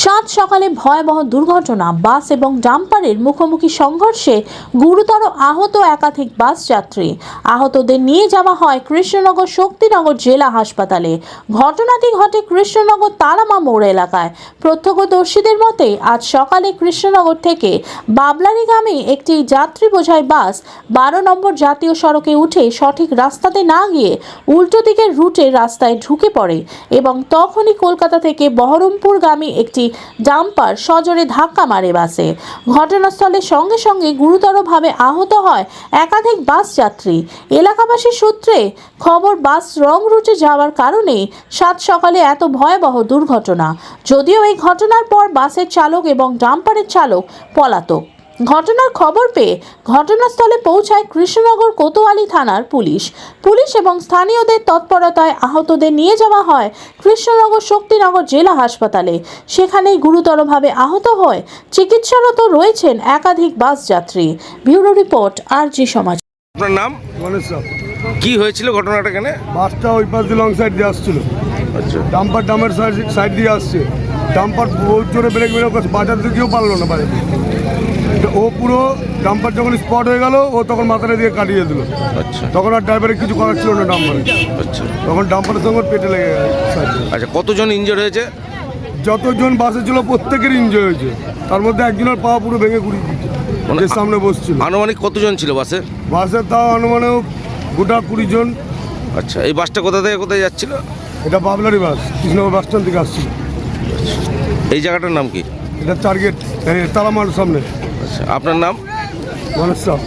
সাত সকালে ভয়াবহ দুর্ঘটনা, বাস এবং ডাম্পারের মুখোমুখি সংঘর্ষে গুরুতর আহত একাধিক বাস যাত্রী। আহতদের নিয়ে যাওয়া হয় কৃষ্ণনগর শক্তিনগর জেলা হাসপাতালে। ঘটনাটি ঘটে কৃষ্ণনগর তারামা মোড় এলাকায়। প্রত্যক্ষদর্শীদের মতে আজ সকালে কৃষ্ণনগর থেকে বাবলারীগামী একটি যাত্রী বোঝাই বাস 12 নম্বর জাতীয় সড়কে উঠে সঠিক রাস্তাতে না গিয়ে উল্টো দিকের রুটে রাস্তায় ঢুকে পড়ে এবং তখনই কলকাতা থেকে বহরমপুরগামী একটি ডাম্পার সজোরে ধাক্কা মারে বাসে। ঘটনাস্থলে সঙ্গে সঙ্গে গুরুতরভাবে আহত হয় একাধিক বাস যাত্রী। এলাকাবাসীর সূত্রে খবর, বাস রং রুটে যাওয়ার কারণে সাত সকালে এত ভয়াবহ দুর্ঘটনা। যদিও এই ঘটনার পর বাসের চালক এবং ডাম্পারের চালক পলাতক। ঘটনার খবর পেয়ে ঘটনাস্থলে পৌঁছায় কৃষ্ণনগর কোতোয়ালি থানার পুলিশ এবং স্থানীয়দের তৎপরতায় আহতদের নিয়ে যাওয়া হয় কৃষ্ণনগর শক্তিনগর জেলা হাসপাতালে। সেখানেই গুরুতরভাবে আহত হয়ে চিকিৎসারত রয়েছেন একাধিক বাস যাত্রী। ব্যুরো রিপোর্ট, আরজি সমাজ। আপনার নাম? গণেশ রাও। কি হয়েছিল ঘটনাটা? কেন বাসটা ওই পাশ দিয়ে লং সাইড দিয়ে আসছিল, আচ্ছা, ডাম্পার ডামের সাইড দিয়ে আসছে। ডাম্পার বহুত জোরে ব্রেক মেরে বাজাতে গিয়েও পারলো না বাইরে। ও পুরো ডাম্পার যখন স্পট হয়ে গেল, ও তখন মাথাটা দিয়ে কাটিয়ে দিল। আচ্ছা তখন আর ড্রাইভারের কিছু করার ছিল না ডাম্পারে। আচ্ছা তখন ডাম্পারের সঙ্গে পেটে লেগে গেছে। আচ্ছা, কতজন ইনজোর হয়েছে? যতজন বাসে ছিল প্রত্যেকের এনজয় হয়েছে। তার মধ্যে একজনের পা পুরো ভেঙে গুড়িয়ে দিচ্ছে, যে সামনে বসছিল। আনুমানিক কতজন ছিল বাসে? বাসে তাও অনুমানেও গোটা 20 জন। আচ্ছা, এই বাসটা কোথা থেকে কোথায় যাচ্ছিল? এটা বাবলারি বাস, কৃষ্ণনগর বাস স্ট্যান্ড থেকে আসছিল। এই জায়গাটার নাম কি? এটা টার্গেট তারামার সামনে। আচ্ছা, আপনার নাম? গণেশ রাও।